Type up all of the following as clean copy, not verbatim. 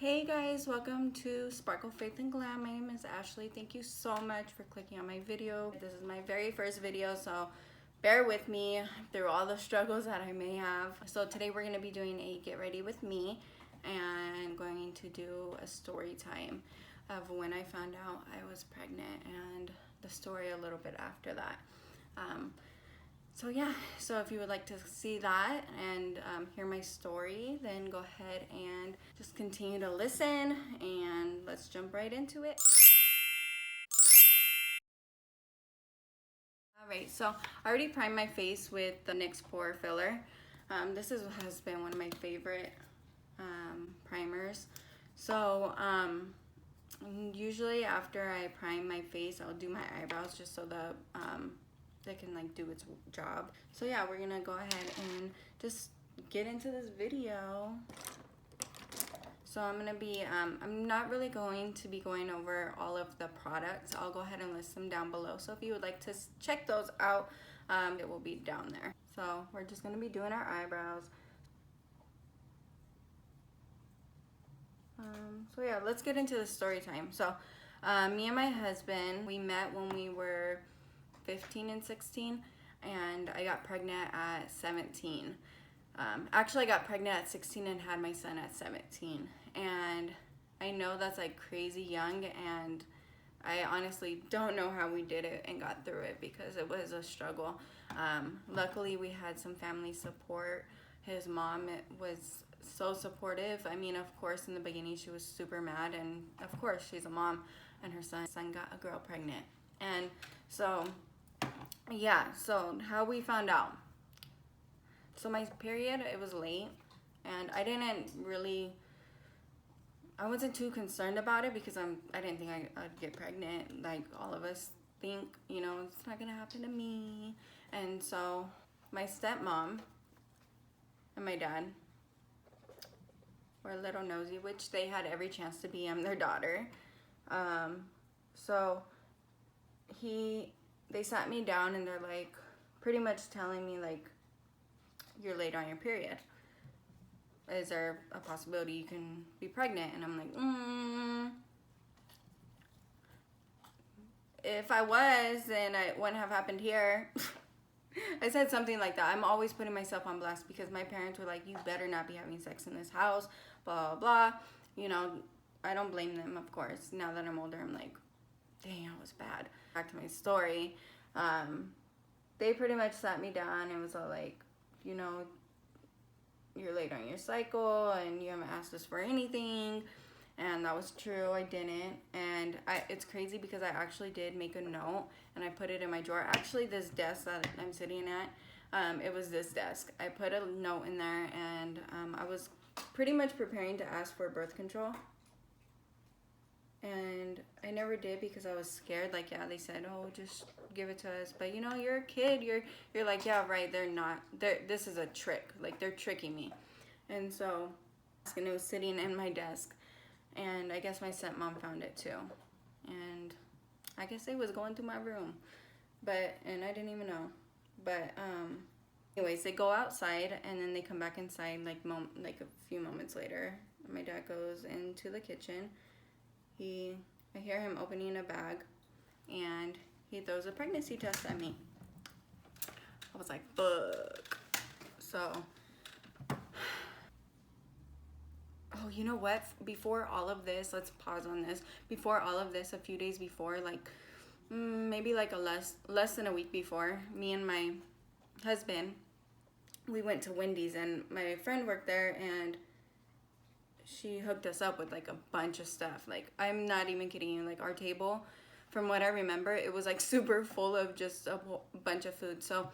Hey guys, welcome to Sparkle Faith and Glam. My name is Ashley. Thank you so much for clicking on my video. This is my very first video, so bear with me through all the struggles that I may have. So today we're going to be doing a get ready with me and going to do a story time of when I found out I was pregnant and the story a little bit after that. So yeah, so if you would like to see that and hear my story, then go ahead and just continue to listen and let's jump right into it. Alright, so I already primed my face with the NYX Pore Filler. This has been one of my favorite primers. So usually after I prime my face, I'll do my eyebrows just so the that can like do its job. So yeah, we're gonna go ahead and just get into this video. So I'm gonna be I'm not really going to be going over all of the products. I'll go ahead and list them down below, so if you would like to check those out, it will be down there. So we're just gonna be doing our eyebrows. So yeah, let's get into the story time. So me and my husband, we met when we were 15 and 16, and I got pregnant at 17. Actually, I got pregnant at 16 and had my son at 17. And I know that's like crazy young, and I honestly don't know how we did it and got through it because it was a struggle. Luckily, we had some family support. His mom was so supportive. I mean, of course, in the beginning, she was super mad, and of course, she's a mom, and her son got a girl pregnant. And so yeah, so how we found out. So my period, it was late, and I wasn't too concerned about it because I didn't think I'd get pregnant like all of us think, you know, it's not gonna happen to me. And so my stepmom and my dad were a little nosy, which they had every chance to be. I'm their daughter. So they sat me down and they're like pretty much telling me like, you're late on your period. Is there a possibility you can be pregnant? And I'm like, if I was, then it wouldn't have happened here. I said something like that. I'm always putting myself on blast because my parents were like, you better not be having sex in this house, blah, blah, blah. You know, I don't blame them, of course. Now that I'm older, I'm like, dang, I was bad. Back to my story. They pretty much sat me down and was all like, you know, you're late on your cycle and you haven't asked us for anything. And that was true, I didn't. And it's crazy because I actually did make a note and I put it in my drawer. Actually, this desk that I'm sitting at, it was this desk. I put a note in there, and I was pretty much preparing to ask for birth control. And I never did because I was scared. Like, yeah, they said, oh, just give it to us. But, you know, you're a kid. You're like, yeah, right, this is a trick. Like, they're tricking me. And so, and it was sitting in my desk. And I guess my stepmom found it too. And I guess it was going through my room. And I didn't even know. But, anyways, they go outside and then they come back inside like a few moments later. My dad goes into the kitchen. I hear him opening a bag, and he throws a pregnancy test at me. I was like, fuck. So, oh, you know what? Before all of this, let's pause on this. Before all of this, a few days before, like maybe like less than a week before, me and my husband, we went to Wendy's, and my friend worked there, and she hooked us up with like a bunch of stuff. Like, I'm not even kidding you. Like, our table, from what I remember, it was like super full of just a bunch of food. So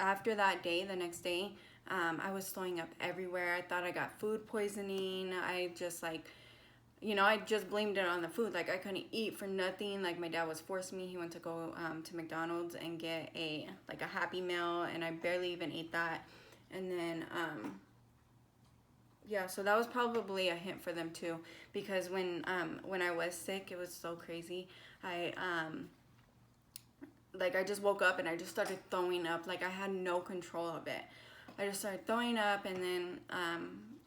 after that day, the next day, I was throwing up everywhere. I thought I got food poisoning. I just like, you know, I just blamed it on the food. Like, I couldn't eat for nothing. Like, my dad was forcing me. He went to go to McDonald's and get a Happy Meal, and I barely even ate that. And then yeah, so that was probably a hint for them too, because when I was sick, it was so crazy. I just woke up and I just started throwing up. Like, I had no control of it. I just started throwing up, and then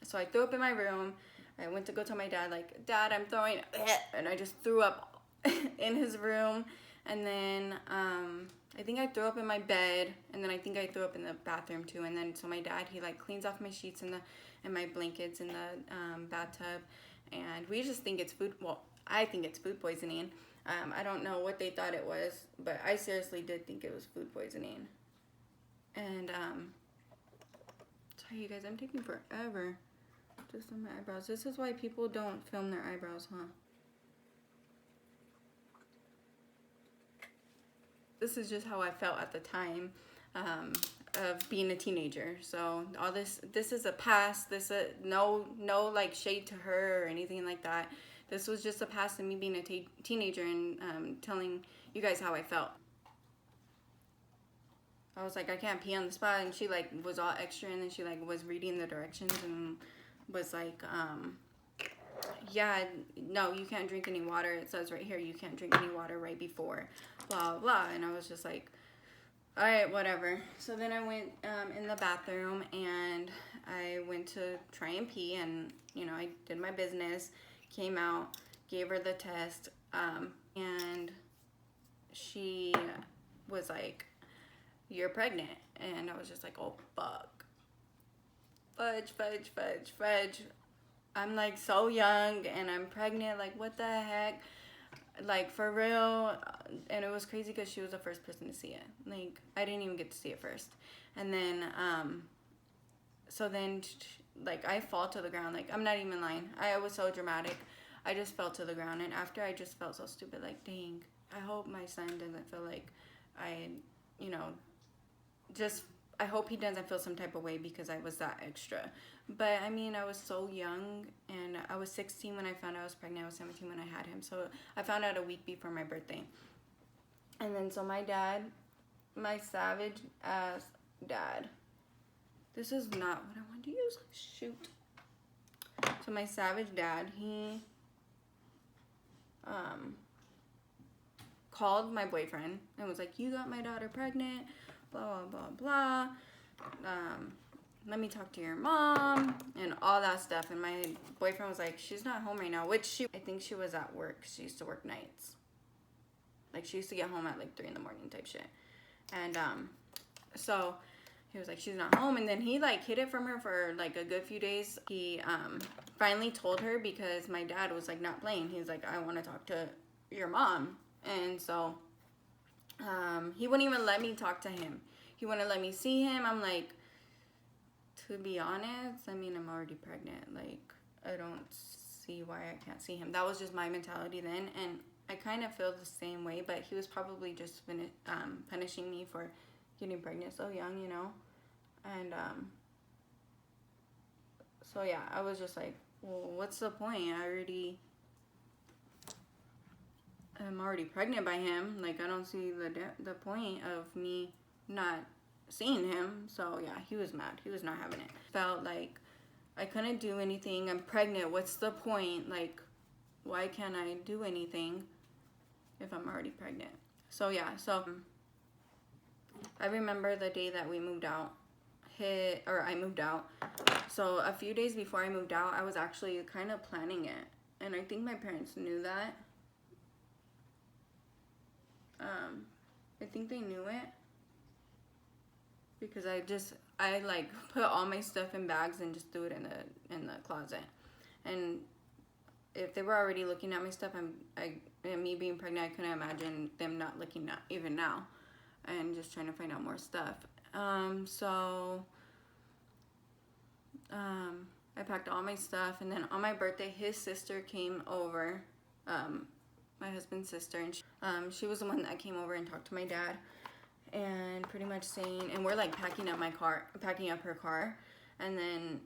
so I threw up in my room. I went to go tell my dad, like, Dad, I'm throwing, and I just threw up in his room. And then I think I threw up in my bed, and then I think I threw up in the bathroom too. And then so my dad, he like cleans off my sheets and my blankets in the bathtub, and we just think it's food. Well, I think it's food poisoning. I don't know what they thought it was, but I seriously did think it was food poisoning. And sorry you guys, I'm taking forever just on my eyebrows. This is why people don't film their eyebrows, huh? This is just how I felt at the time of being a teenager. So all this is a past. No like shade to her or anything like that. This was just a past of me being a teenager and telling you guys how I felt. I was like, I can't pee on the spot, and she like was all extra, and then she like was reading the directions and was like, yeah, no, you can't drink any water. It says right here, you can't drink any water right before, blah, blah. And I was just like, all right, whatever. So then I went in the bathroom, and I went to try and pee, and, you know, I did my business, came out, gave her the test, and she was like, you're pregnant. And I was just like, oh, fuck. Fudge, fudge, fudge, fudge. I'm like so young and I'm pregnant, like what the heck, like for real. And it was crazy because she was the first person to see it. Like I didn't even get to see it first. And then so then like I fall to the ground. Like I'm not even lying, I was so dramatic. I just fell to the ground, and after I just felt so stupid, like dang, I hope my son doesn't feel like I, you know, just I hope he doesn't feel some type of way because I was that extra. But I mean, I was so young, and I was 16 when I found out I was pregnant. I was 17 when I had him. So I found out a week before my birthday. And then so my dad, my savage ass dad, this is not what I wanted to use. Shoot. So my savage dad, he called my boyfriend and was like, you got my daughter pregnant, blah, blah, blah, blah. Let me talk to your mom and all that stuff. And my boyfriend was like, she's not home right now, which I think she was at work. She used to work nights. Like she used to get home at like 3 in the morning type shit. And so he was like, she's not home. And then he like hid it from her for like a good few days. He finally told her because my dad was like not playing. He's like, I want to talk to your mom. And so he wouldn't even let me talk to him. He wouldn't let me see him. I'm like, to be honest, I mean, I'm already pregnant. Like, I don't see why I can't see him. That was just my mentality then, and I kind of feel the same way, but he was probably just punishing me for getting pregnant so young, you know? And, so yeah, I was just like, well, what's the point? I'm already pregnant by him. Like, I don't see the point of me not seeing him. So yeah, he was mad. He was not having it. Felt like I couldn't do anything. I'm pregnant. What's the point? Like, why can't I do anything if I'm already pregnant? So yeah, so I remember the day that we moved out. I moved out. So a few days before I moved out, I was actually kind of planning it. And I think my parents knew that. I think they knew it. Because I like put all my stuff in bags and just threw it in the closet. And if they were already looking at my stuff, and me being pregnant, I couldn't imagine them not looking at even now, and just trying to find out more stuff. So I packed all my stuff, and then on my birthday, his sister came over, my husband's sister, and she was the one that came over and talked to my dad. And pretty much saying, and we're like packing up her car, and then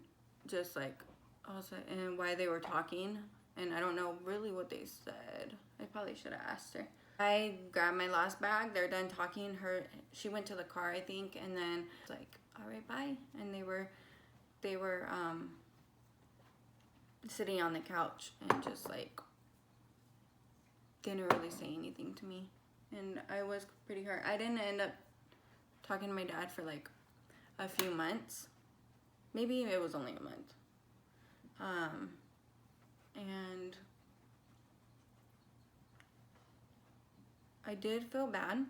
just like also, and why they were talking, and I don't know really what they said. I probably should have asked her. I grabbed my last bag. They're done talking. She went to the car, I think, and then like, all right, bye. And they were sitting on the couch and just like didn't really say anything to me. And I was pretty hurt. I didn't end up talking to my dad for like a few months. Maybe it was only a month. I did feel bad.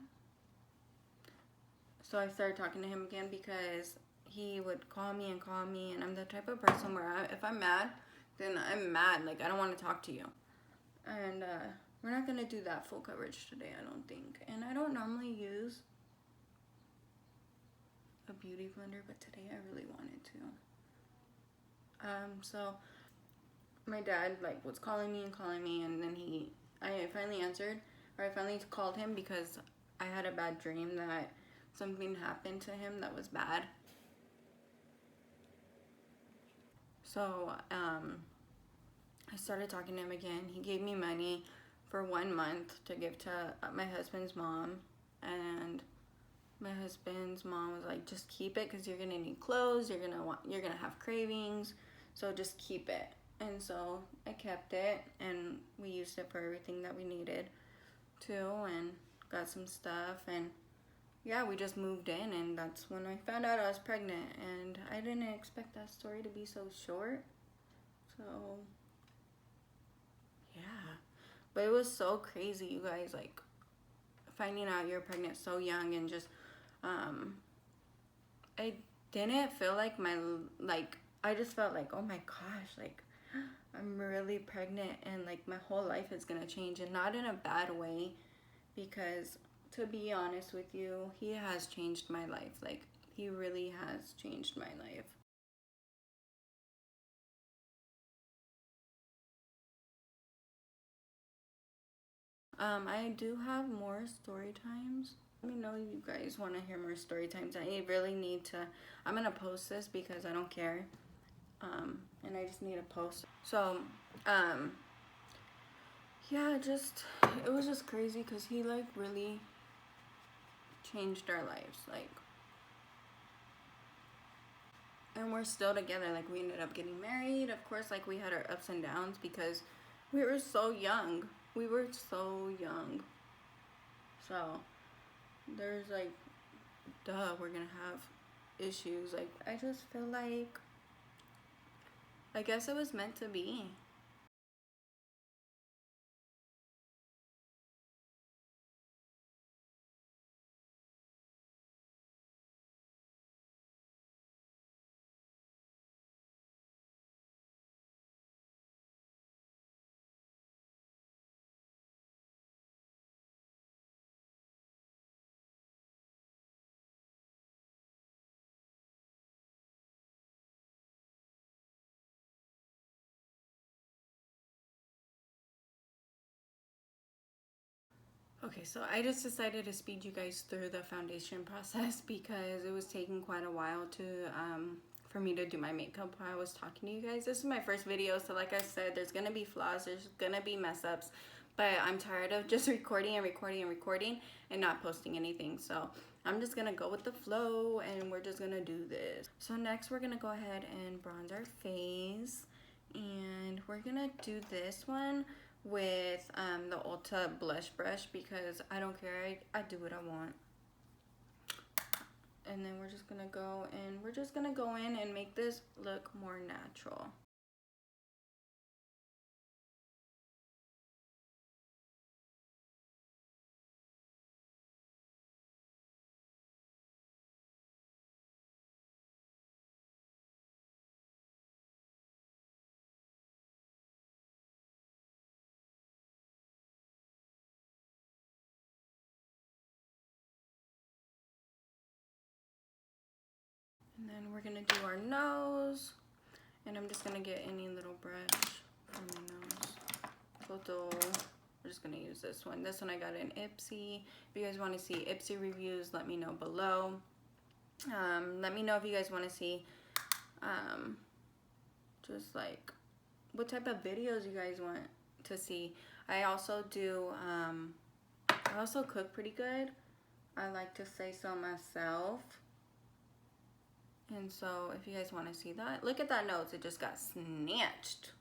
So I started talking to him again because he would call me, and I'm the type of person where if I'm mad, then I'm mad. Like, I don't want to talk to you. And we're not going to do that full coverage today, I don't think. And I don't normally use a beauty blender, but today I really wanted to. So my dad like was calling me, and then I finally answered, or I finally called him because I had a bad dream that something happened to him that was bad. So I started talking to him again. He gave me money for 1 month to give to my husband's mom, and my husband's mom was like, just keep it because you're gonna need clothes, you're gonna have cravings, so just keep it. And so I kept it, and we used it for everything that we needed to, and got some stuff, and yeah, we just moved in, and that's when I found out I was pregnant, and I didn't expect that story to be so short. So yeah, but it was so crazy, you guys, like finding out you're pregnant so young, and just I didn't feel like I just felt like, oh my gosh, like I'm really pregnant, and like my whole life is gonna change, and not in a bad way, because to be honest with you, he has changed my life. Like, he really has changed my life. I do have more story times. Let me know if you guys want to hear more story times. I really need to, I'm gonna post this because I don't care. And I just need to post. So, yeah, it was just crazy because he like really changed our lives. Like, and we're still together. Like, we ended up getting married. Of course, like, we had our ups and downs because we were so young. We were so young. So there's like, duh, we're gonna have issues. Like, I just feel like, I guess it was meant to be. Okay, so I just decided to speed you guys through the foundation process because it was taking quite a while to for me to do my makeup while I was talking to you guys. This is my first video, so like I said, there's gonna be flaws, there's gonna be mess ups, but I'm tired of just recording and not posting anything. So I'm just gonna go with the flow, and we're just gonna do this. So next we're gonna go ahead and bronze our face, and we're gonna do this one with the Ulta blush brush because I don't care, I do what I want. And then we're just gonna go in and make this look more natural. And then we're gonna do our nose, and I'm just gonna get any little brush for my nose. We're just gonna use this one. This one I got in Ipsy. If you guys want to see Ipsy reviews, let me know below. Let me know if you guys want to see just like what type of videos you guys want to see. I also cook pretty good. I like to say so myself. And so if you guys want to see that, look at that nose, it just got snatched.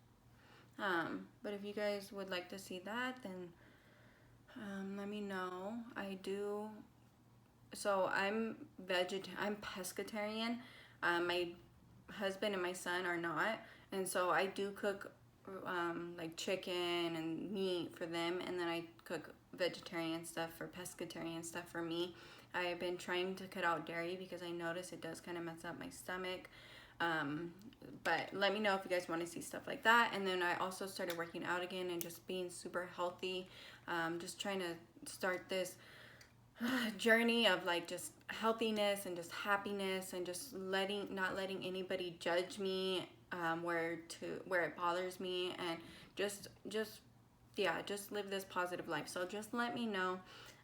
But if you guys would like to see that, then let me know. I do. So I'm pescatarian. My husband and my son are not, and so I do cook like chicken and meat for them, and then I cook vegetarian stuff for pescatarian stuff for me. I've been trying to cut out dairy because I notice it does kind of mess up my stomach. But let me know if you guys want to see stuff like that. And then I also started working out again and just being super healthy. Just trying to start this journey of like just healthiness and just happiness, and just not letting anybody judge me where it bothers me, and just live this positive life. So just let me know.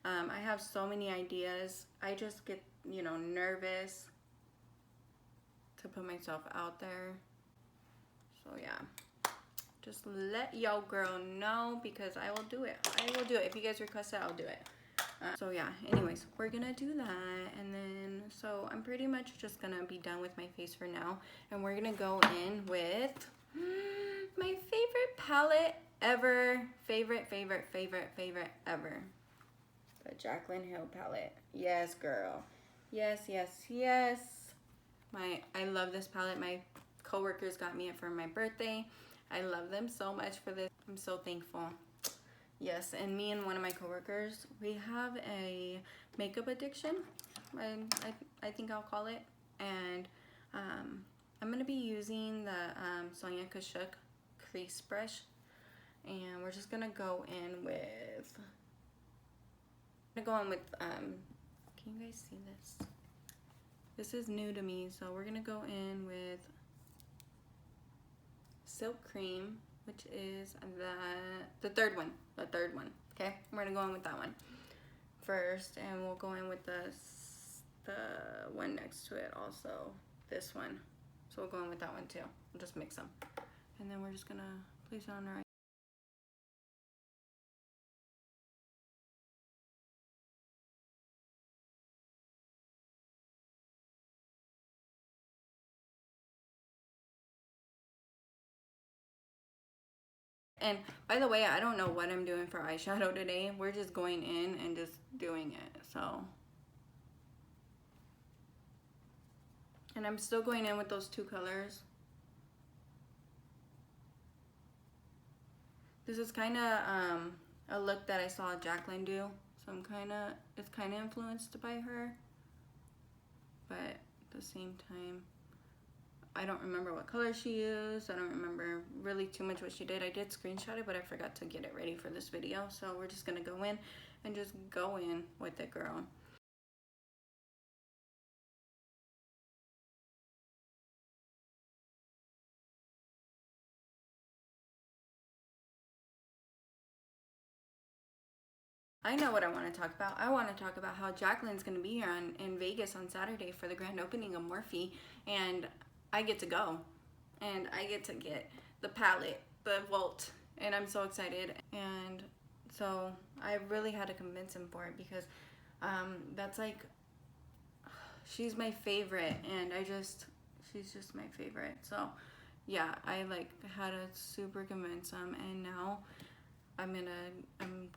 I have so many ideas. I just get, you know, nervous to put myself out there. So yeah, just let y'all girl know, because I will do it. If you guys request it, I'll do it. So yeah, anyways, we're gonna do that, and then so I'm pretty much just gonna be done with my face for now, and we're gonna go in with my favorite palette ever, favorite ever, the Jaclyn Hill palette. Yes, girl. Yes. I love this palette. My coworkers got me it for my birthday. I love them so much for this. I'm so thankful. Yes, and me and one of my coworkers, we have a makeup addiction, I think I'll call it. And I'm going to be using the Sonia Kashuk crease brush. And we're just going to go in with, can you guys see this? This is new to me, so we're going to go in with Silk Cream, which is the third one. Okay, we're gonna go in with that one first, and we'll go in with the one next to it also, this one. So we'll go in with that one too. We'll just mix them, and then we're just gonna place it on our And by the way, I don't know what I'm doing for eyeshadow today. We're just going in and just doing it. So, and I'm still going in with those two colors. This is kind of a look that I saw Jaclyn do. So it's kind of influenced by her. But at the same time, I don't remember what color she used. I don't remember really too much what she did. I did screenshot it, but I forgot to get it ready for this video. So we're just gonna go in and just go in with it, girl. I know what I want to talk about. I want to talk about how Jaclyn's going to be here in Vegas on Saturday for the grand opening of Morphe, and I get to go, and I get to get the palette, the Vault, and I'm so excited. And so I really had to convince him for it, because that's like, she's my favorite, and she's just my favorite. So yeah, I like had to super convince him, and now I'm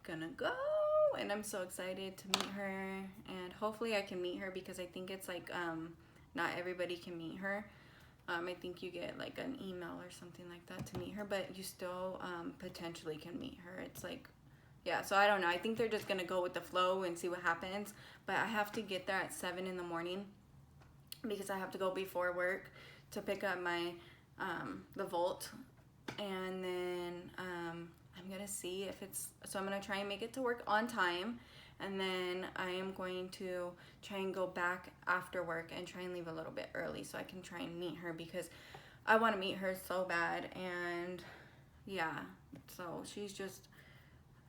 gonna go, and I'm so excited to meet her, and hopefully I can meet her, because I think it's like not everybody can meet her. I think you get like an email or something like that to meet her, but you still potentially can meet her. It's like, yeah, so I don't know. I think they're just gonna go with the flow and see what happens, but I have to get there at 7 in the morning, because I have to go before work to pick up my the Vault, and then I'm gonna see if so I'm gonna try and make it to work on time, and then I am going to try and go back after work and try and leave a little bit early so I can try and meet her, because I want to meet her so bad. And yeah, so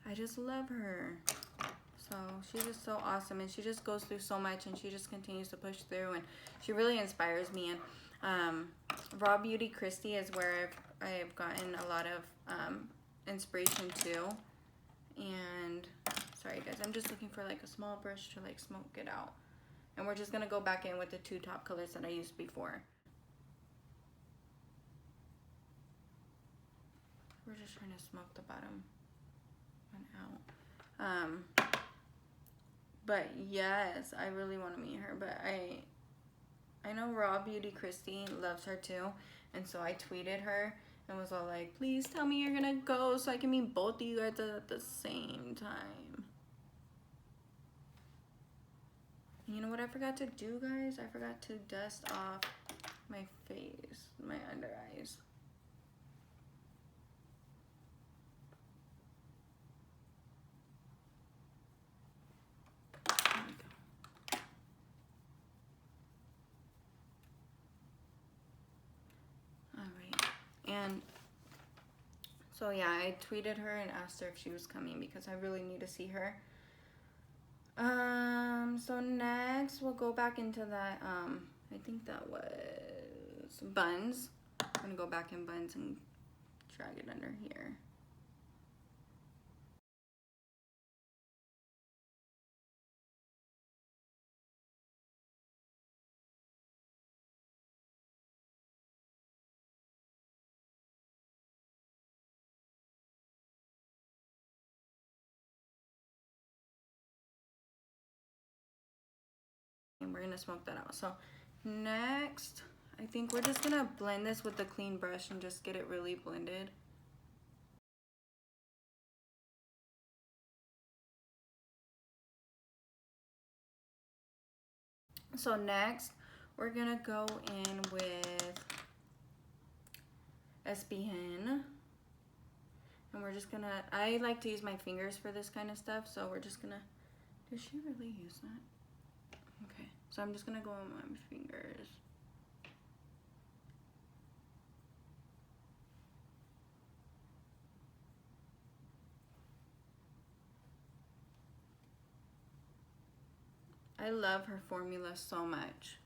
I just love her. So she's just so awesome, and she just goes through so much, and she just continues to push through, and she really inspires me. And Raw Beauty Christie is where I've gotten a lot of inspiration too. And sorry guys, I'm just looking for like a small brush to like smoke it out, and we're just gonna go back in with the two top colors that I used before. We're just trying to smoke the bottom one out. But yes, I really want to meet her, but I know Raw Beauty Christie loves her too, and so I tweeted her and was all like, please tell me you're gonna go so I can meet both of you guys at the same time. You know what I forgot to do, guys? I forgot to dust off my face, my under eyes. There we go. All right, and so yeah, I tweeted her and asked her if she was coming because I really need to see her. So next we'll go back into that, I think that was buns. I'm gonna go back in buns and drag it under here. And we're gonna smoke that out. So next, I think we're just gonna blend this with the clean brush and just get it really blended. So next, we're gonna go in with SBN. And we're just gonna, I like to use my fingers for this kind of stuff, so we're just gonna, does she really use that? Okay, so I'm just gonna go on my fingers. I love her formula so much.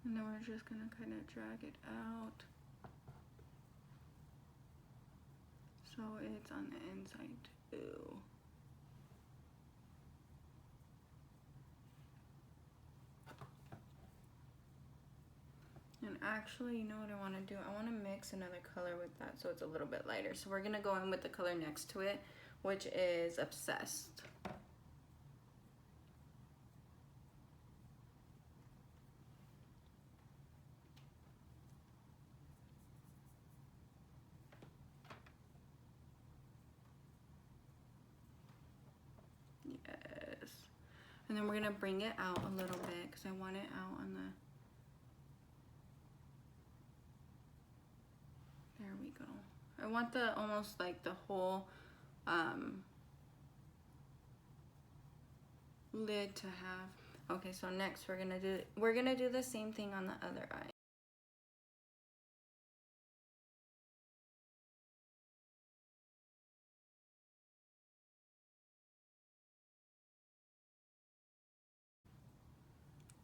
And then we're just gonna kind of drag it out so it's on the inside too. And actually, you know what I want to do? I want to mix another color with that so it's a little bit lighter. So we're gonna go in with the color next to it, which is Obsessed. Yes. And then we're gonna bring it out a little bit because I want it out on the, there we go. I want the, almost like the whole lid to have. Okay, so next we're gonna do the same thing on the other eye.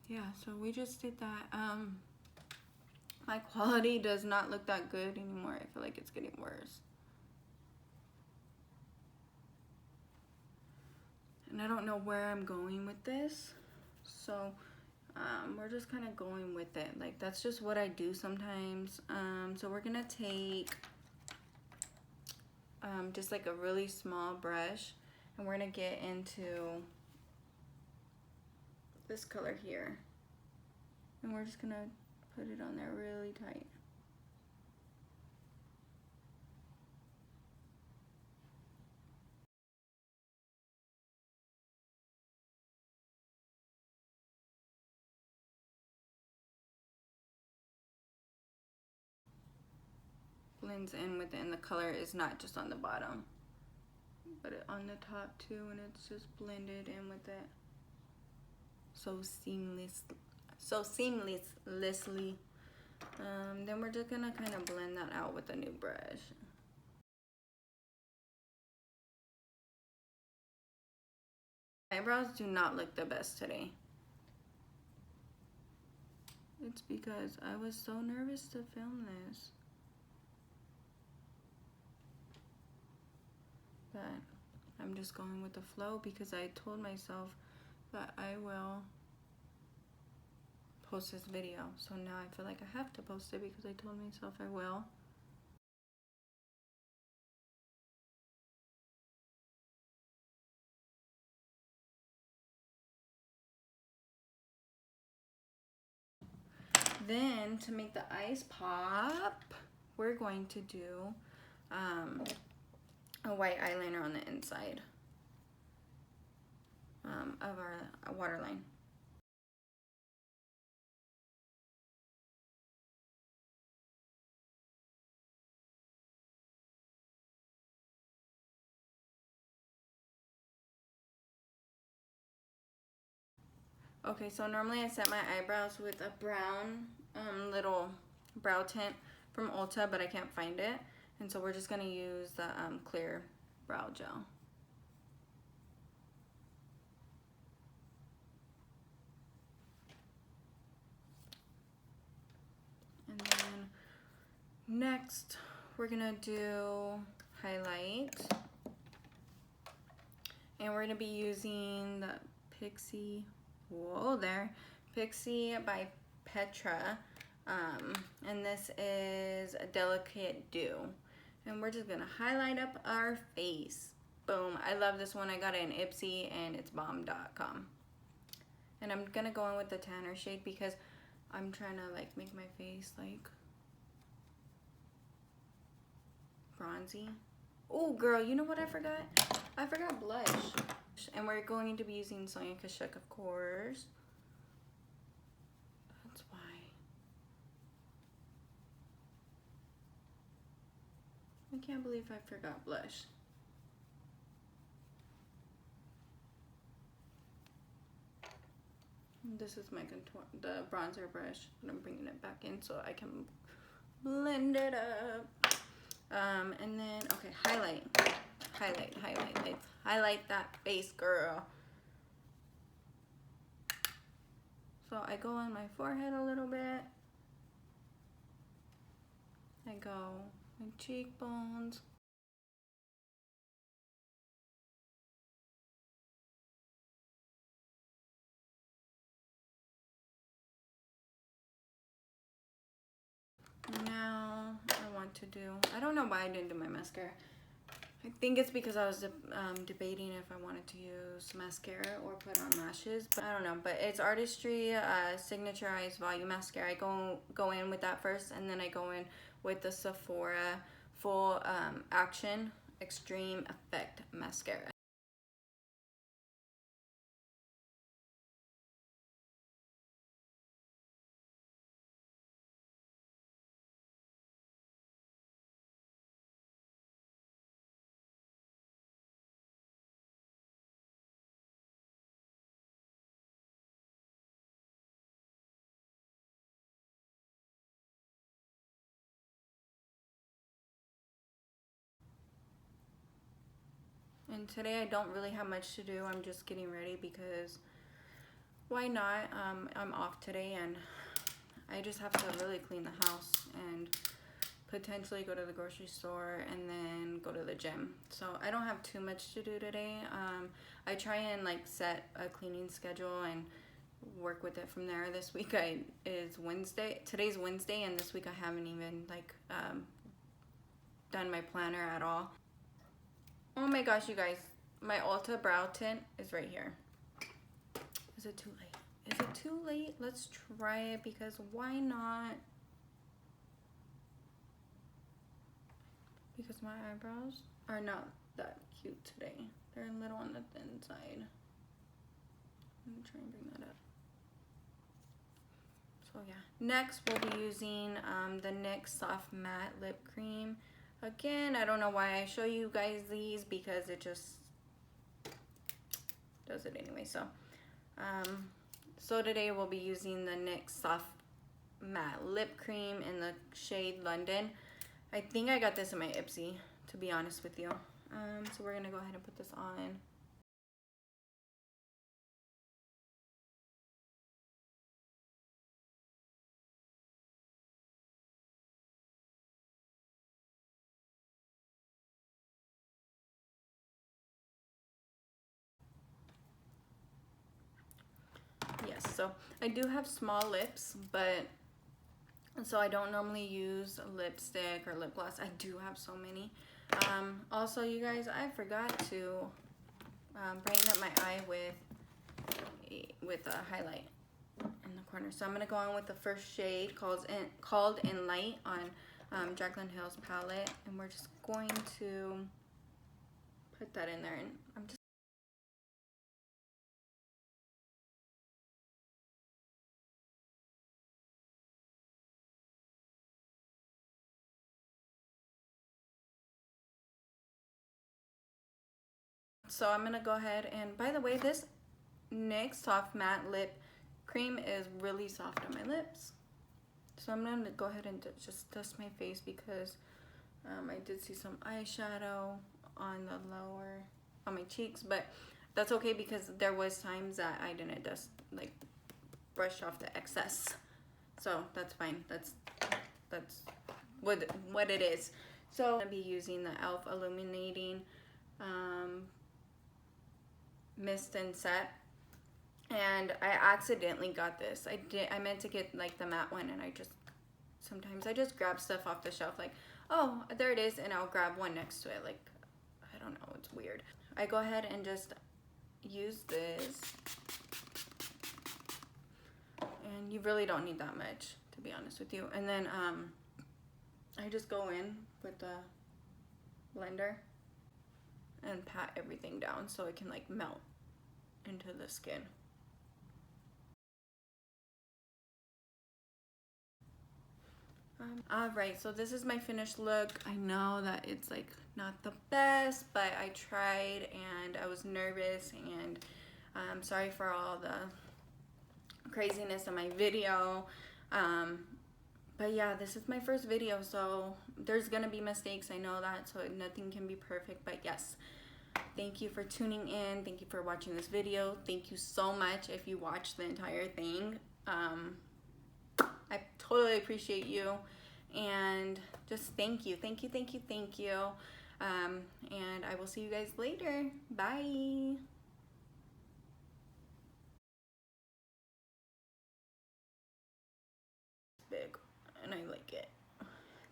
Yeah, so we just did that. My quality does not look that good anymore. I feel like it's getting worse. And I don't know where I'm going with this. So we're just kind of going with it. Like, that's just what I do sometimes. So we're gonna take just like a really small brush, and we're gonna get into this color here. And we're just gonna put it on there really tight. Blends in with it, and the color is not just on the bottom, but on the top too, and it's just blended in with it so seamlessly. Then we're just gonna kind of blend that out with a new brush. Eyebrows do not look the best today. It's because I was so nervous to film this. But I'm just going with the flow because I told myself that I will post this video. So now I feel like I have to post it because I told myself I will. then to make the eyes pop, we're going to do a white eyeliner on the inside of our waterline. Okay, so normally I set my eyebrows with a brown little brow tint from Ulta, but I can't find it. And so we're just gonna use the clear brow gel. And then next, we're gonna do highlight. And we're gonna be using the Pixi, whoa there, Pixi by Petra. And this is a Delicate Dew. And we're just gonna highlight up our face. Boom, I love this one. I got it in Ipsy and it's bomb.com. And I'm gonna go in with the tanner shade because I'm trying to like make my face like bronzy. Oh girl, you know what I forgot? I forgot blush. And we're going to be using Sonia Kashuk, of course. That's why. I can't believe I forgot blush. This is my contour, the bronzer brush, but I'm bringing it back in so I can blend it up. And then, okay, highlight that face, girl. So I go on my forehead a little bit. I go my cheekbones. Now I want to do, I don't know why I didn't do my mascara. I think it's because I was debating if I wanted to use mascara or put on lashes, but I don't know. But it's Artistry Signature Eyes Volume Mascara. I go in with that first, and then I go in with the Sephora Full Action Extreme Effect Mascara. And today I don't really have much to do. I'm just getting ready because why not? I'm off today and I just have to really clean the house and potentially go to the grocery store and then go to the gym. So I don't have too much to do today. I try and like set a cleaning schedule and work with it from there. This week is Wednesday. Today's Wednesday, and this week I haven't even like done my planner at all. Oh my gosh, you guys, my Ulta brow tint is right here. Is it too late? Is it too late? Let's try it because why not? Because my eyebrows are not that cute today. They're a little on the thin side. Let me try and bring that up. So yeah, next we'll be using the NYX-soft matte lip cream. Again, I don't know why I show you guys these because it just does it anyway. So today we'll be using the NYX-soft matte lip cream in the shade London. I think I got this in my Ipsy, to be honest with you. So we're gonna go ahead and put this on. Yes, so I do have small lips, but so I don't normally use lipstick or lip gloss. I do have so many. Also, you guys, I forgot to brighten up my eye with a highlight in the corner. So I'm gonna go on with the first shade called In Light on Jaclyn Hill's palette, and we're just going to put that in there. And I'm just so I'm gonna go ahead and, by the way, this NYX Soft Matte Lip Cream is really soft on my lips. So I'm gonna go ahead and just dust my face because I did see some eyeshadow on the lower, on my cheeks, but that's okay because there was times that I didn't just like brush off the excess. So that's fine. That's what it is. So I'm gonna be using the e.l.f. Illuminating Mist Set. And I accidentally got this. I meant to get like the matte one, and sometimes I just grab stuff off the shelf like, oh, there it is, and I'll grab one next to it. Like, I don't know, it's weird. I go ahead and just use this, and you really don't need that much, to be honest with you. And then I just go in with the blender and pat everything down so it can like melt into the skin. Alright, so this is my finished look. I know that it's like not the best, but I tried and I was nervous, and I'm sorry for all the craziness in my video. But yeah, this is my first video, so there's gonna be mistakes. I know that, so nothing can be perfect, but yes. Thank you for tuning in. Thank you for watching this video. Thank you so much if you watched the entire thing. I totally appreciate you, and just thank you. And I will see you guys later. Bye. Big, and I like it.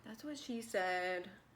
That's what she said.